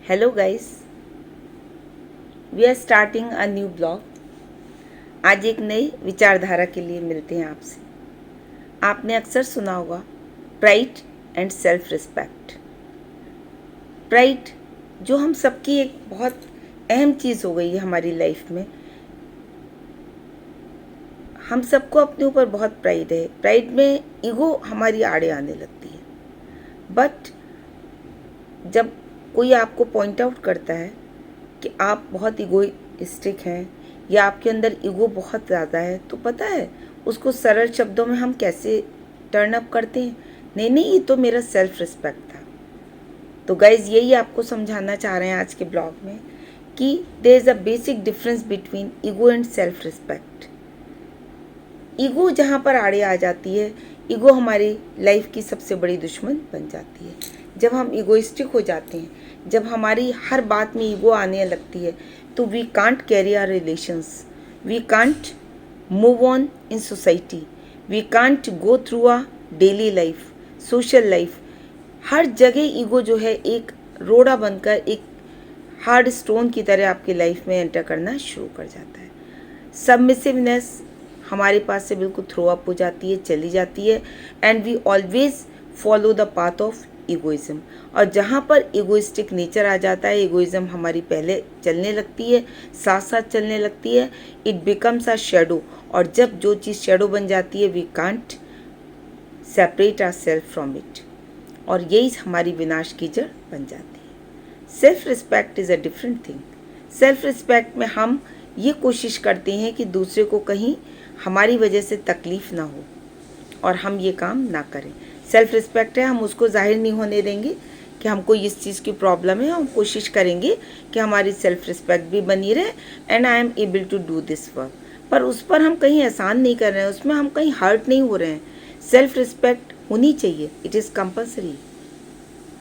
Hello guys, we are starting a new blog. आज एक नई विचारधारा के लिए मिलते हैं आपसे। आपने अक्सर सुना होगा pride and self respect. Pride जो हम सबकी एक बहुत अहम चीज़ हो गई है हमारी लाइफ में। हम सबको अपने ऊपर बहुत प्राइड है। प्राइड में ईगो हमारी आड़े आने लगती है। बट जब कोई आपको पॉइंट आउट करता है कि आप बहुत ईगोइस्टिक हैं या आपके अंदर ईगो बहुत ज़्यादा है, तो पता है उसको सरल शब्दों में हम कैसे टर्न अप करते हैं। नहीं नहीं, ये तो मेरा सेल्फ रिस्पेक्ट था। तो गाइज यही आपको समझाना चाह रहे हैं आज के ब्लॉग में कि there is a basic difference between ego and self respect. Ego जहाँ पर आड़े आ जाती है, ईगो हमारी लाइफ की सबसे बड़ी दुश्मन बन जाती है। जब हम ईगोइस्टिक हो जाते हैं, जब हमारी हर बात में ईगो आने लगती है, तो we can't carry our relations, we can't move on in society, we can't go through a daily life, social life. हर जगह ईगो जो है एक रोड़ा बनकर एक हार्ड स्टोन की तरह आपकी लाइफ में एंटर करना शुरू कर जाता है। सबमिसिवनेस हमारे पास से बिल्कुल थ्रो अप हो जाती है, चली जाती है, and we always follow the path of egoism. और जहाँ पर ईगोइस्टिक नेचर आ जाता है, ईगोइज्म हमारी पहले चलने लगती है, साथ साथ चलने लगती है, इट बिकम्स अ शेडो। और जब जो चीज़ शेडो बन जाती है, we can't separate our self from it, और यही हमारी विनाश की जड़ बन जाती है। Self respect is a different thing. Self respect में हम ये कोशिश करते हैं कि दूसरे को कहीं हमारी वजह से तकलीफ़ ना हो और हम ये काम ना करें। सेल्फ रिस्पेक्ट है, हम उसको जाहिर नहीं होने देंगे कि हमको इस चीज़ की प्रॉब्लम है। हम कोशिश करेंगे कि हमारी सेल्फ रिस्पेक्ट भी बनी रहे and I am able to do this work. पर उस पर हम कहीं एहसान नहीं कर रहे हैं, उसमें हम कहीं हर्ट नहीं हो रहे हैं। सेल्फ रिस्पेक्ट होनी चाहिए, इट इज़ कंपल्सरी।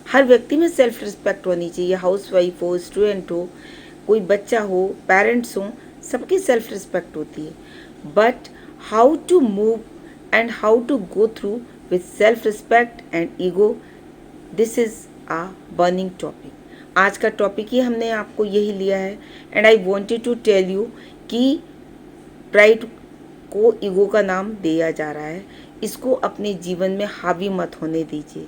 हर व्यक्ति में सेल्फ रिस्पेक्ट होनी चाहिए। हाउस वाइफ हो, स्टूडेंट हो, कोई बच्चा हो, पेरेंट्स हो, सबकी सेल्फ रिस्पेक्ट होती है। But how to move and how to go through with self respect and ego, this is a burning topic. आज का टॉपिक ही हमने आपको यही लिया है, and I wanted to tell you कि प्राइड को ईगो का नाम दिया जा रहा है। इसको अपने जीवन में हावी मत होने दीजिए।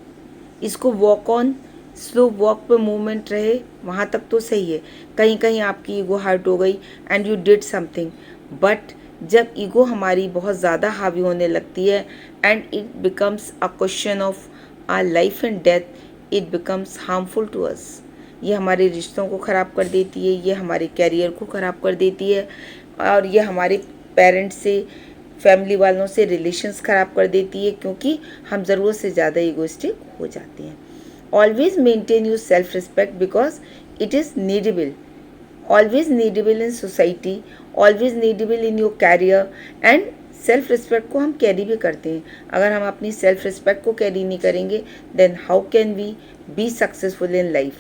इसको वॉक ऑन, स्लो वॉक पे मूवमेंट रहे, वहाँ तक तो सही है। कहीं कहीं आपकी ईगो हर्ट हो गई and you did something, but जब ईगो हमारी बहुत ज़्यादा हावी होने लगती है and it becomes a question of our life and death, it becomes harmful to us. ये हमारे रिश्तों को ख़राब कर देती है, ये हमारे कैरियर को ख़राब कर देती है, और ये हमारे पेरेंट्स से, फैमिली वालों से रिलेशंस ख़राब कर देती है, क्योंकि हम ज़रूरत से ज़्यादा ईगोइस्टिक हो जाते हैं। Always maintain your self respect because it is needable, always needable in society, always needable in your career. And self respect को हम कैरी भी करते हैं। अगर हम अपनी सेल्फ रिस्पेक्ट को कैरी नहीं करेंगे, then how can we be successful in life.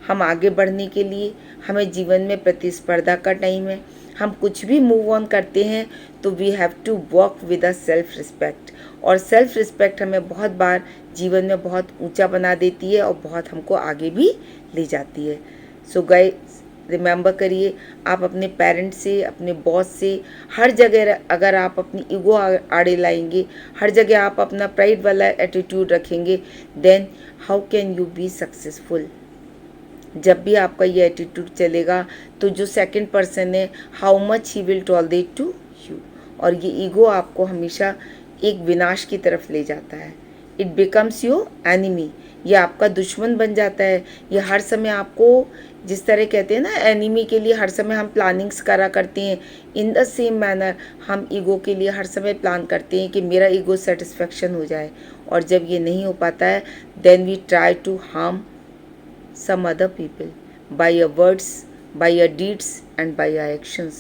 हम आगे बढ़ने के लिए, हमें जीवन में प्रतिस्पर्धा का टाइम है, हम कुछ भी मूव ऑन करते हैं तो we have to walk with a self respect. और सेल्फ रिस्पेक्ट हमें बहुत बार जीवन में बहुत ऊंचा बना देती है और बहुत हमको आगे भी ले जाती है। सो गाइस, रिमेंबर करिए, आप अपने पेरेंट्स से, अपने बॉस से, हर जगह अगर आप अपनी ईगो आड़े लाएंगे, हर जगह आप अपना प्राइड वाला एटीट्यूड रखेंगे, then how can you be successful. जब भी आपका ये एटीट्यूड चलेगा तो जो सेकंड पर्सन है, how much he will tolerate to you, और ये ईगो आपको हमेशा एक विनाश की तरफ ले जाता है। इट बिकम्स योर एनिमी, ये आपका दुश्मन बन जाता है। ये हर समय आपको, जिस तरह कहते हैं ना, एनिमी के लिए हर समय हम प्लानिंग्स करा करते हैं, इन द सेम मैनर हम ईगो के लिए हर समय प्लान करते हैं कि मेरा ईगो सेटिस्फेक्शन हो जाए। और जब ये नहीं हो पाता है, then we try to harm some other people by your words, by your deeds and by your actions.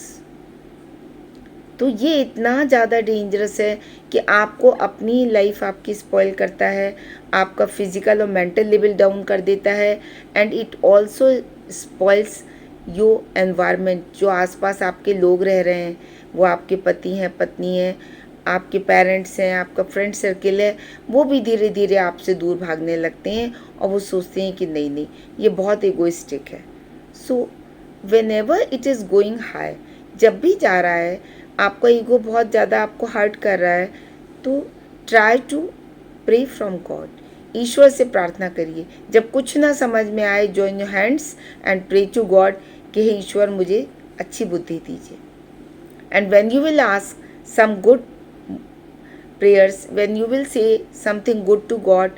तो ये इतना ज़्यादा डेंजरस है कि आपको अपनी लाइफ आपकी स्पॉइल करता है, आपका फिजिकल और मेंटल लेवल डाउन कर देता है, and it also spoils your environment. जो आसपास आपके लोग रह रहे हैं, वो आपके पति हैं, पत्नी हैं, आपके पेरेंट्स हैं, आपका फ्रेंड सर्किल है, वो भी धीरे धीरे आपसे दूर भागने लगते हैं और वो सोचते हैं कि नहीं नहीं ये बहुत एगोइस्टिक है। So when ever it is going high, जब भी जा रहा है आपका ईगो बहुत ज़्यादा आपको हर्ट कर रहा है, तो try to pray from God, ईश्वर से प्रार्थना करिए। जब कुछ ना समझ में आए, join your hands and pray to God कि हे ईश्वर मुझे अच्छी बुद्धि दीजिए। And when you will ask some good prayers, when you will say something good to God,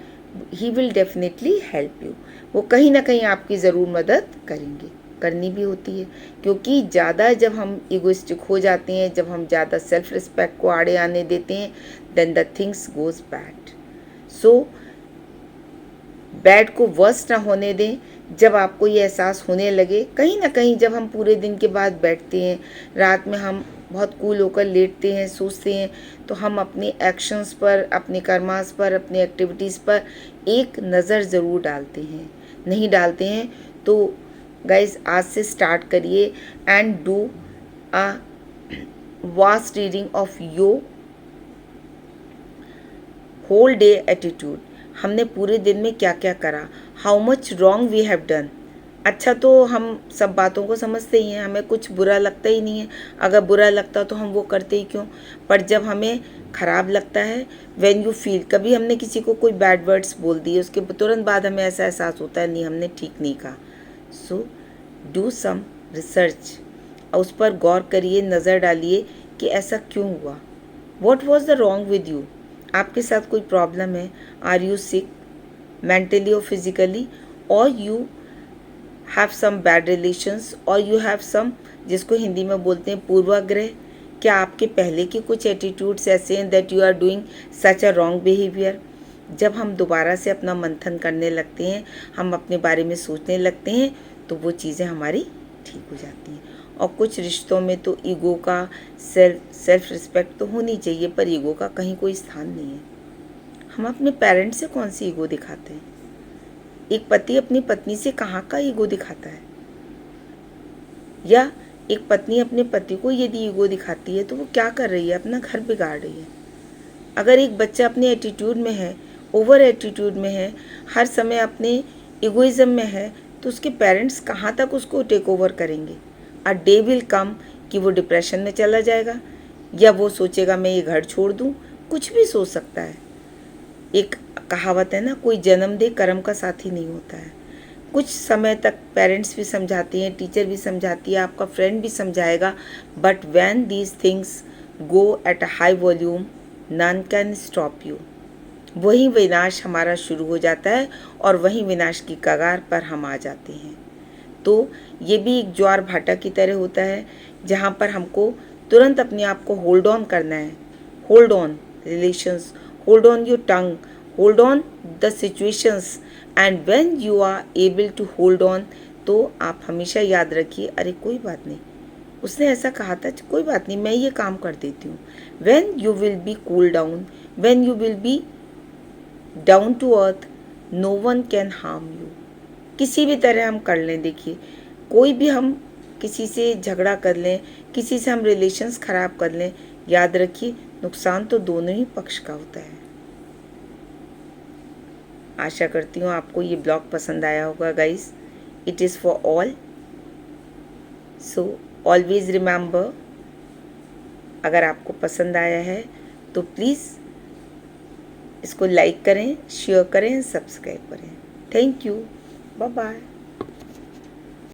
he will definitely help you. वो कहीं ना कहीं आपकी ज़रूर मदद करेंगे, करनी भी होती है, क्योंकि ज़्यादा जब हम इगोइस्टिक हो जाते हैं, जब हम ज़्यादा सेल्फ रिस्पेक्ट को आड़े आने देते हैं, then the things goes bad. So bad को वर्स्ट ना होने दें। जब आपको ये एहसास होने लगे, कहीं ना कहीं जब हम पूरे दिन के बाद बैठते हैं, रात में हम बहुत कूल होकर लेटते हैं, सोचते हैं, तो हम अपने एक्शंस पर, अपने कर्मास पर, अपने एक्टिविटीज़ पर एक नज़र ज़रूर डालते हैं। नहीं डालते हैं तो गाइज आज से स्टार्ट करिए and do a vast reading of your whole day attitude. हमने पूरे दिन में क्या क्या करा, how much wrong we have done. अच्छा तो हम सब बातों को समझते ही हैं, हमें कुछ बुरा लगता ही नहीं है। अगर बुरा लगता तो हम वो करते ही क्यों। पर जब हमें ख़राब लगता है, व्हेन यू फील, कभी हमने किसी को कोई बैड वर्ड्स बोल दिए, उसके तुरंत बाद हमें ऐसा एहसास होता है नहीं हमने ठीक नहीं कहा। सो डू सम रिसर्च, उस पर गौर करिए, नज़र डालिए कि ऐसा क्यों हुआ। What was the wrong with you. आपके साथ कोई प्रॉब्लम है, आर यू सिक मेंटली और फिजिकली, और you have some bad relations, और यू हैव सम, जिसको हिंदी में बोलते हैं पूर्वाग्रह। क्या आपके पहले के कुछ एटीट्यूड्स ऐसे हैं that you are doing such a wrong behaviour. जब हम दोबारा से अपना मंथन करने लगते हैं, हम अपने बारे में सोचने लगते हैं, तो वो चीज़ें हमारी ठीक हो जाती हैं। और कुछ रिश्तों में तो ईगो का, सेल्फ रिस्पेक्ट तो होनी चाहिए, पर ईगो का कहीं कोई स्थान नहीं है। हम अपने पेरेंट्स से कौन सी ईगो दिखाते हैं। एक पति अपनी पत्नी से कहाँ का ईगो दिखाता है, या एक पत्नी अपने पति को यदि ईगो दिखाती है तो वो क्या कर रही है, अपना घर बिगाड़ रही है। अगर एक बच्चा अपने एटीट्यूड में है, ओवर एटीट्यूड में है, हर समय अपने इगोइज्म में है, तो उसके पेरेंट्स कहाँ तक उसको टेक ओवर करेंगे। अ डे विल कम कि वो डिप्रेशन में चला जाएगा, या वो सोचेगा मैं ये घर छोड़ दूँ, कुछ भी सोच सकता है। एक कहावत है ना, कोई जन्म दे कर्म का साथी नहीं होता है। कुछ समय तक पेरेंट्स भी समझाती हैं, टीचर भी समझाती है, आपका फ्रेंड भी समझाएगा, but when these things go at a high volume, none can stop you. वही विनाश हमारा शुरू हो जाता है और वही विनाश की कगार पर हम आ जाते हैं। तो ये भी एक ज्वार भाटा की तरह होता है, जहाँ पर हमको तुरंत अपने आप को होल्ड ऑन करना है। Hold on relations, hold on your tongue, hold on the situations, and when you are able to hold on, तो आप हमेशा याद रखिए, अरे कोई बात नहीं, उसने ऐसा कहा था, कोई बात नहीं, मैं ये काम कर देती हूँ। when you will be cool down, when you will be down to earth, no one can harm you। किसी भी तरह हम कर लें, देखिए कोई भी हम किसी से झगड़ा कर लें, किसी से हम रिलेशंस ख़राब कर लें, याद रखिए नुकसान तो दोनों ही पक्ष का होता है। आशा करती हूँ आपको ये ब्लॉग पसंद आया होगा guys. It is for all, so always remember, अगर आपको पसंद आया है तो प्लीज़ इसको लाइक करें, शेयर करें, सब्सक्राइब करें। Thank you, bye bye.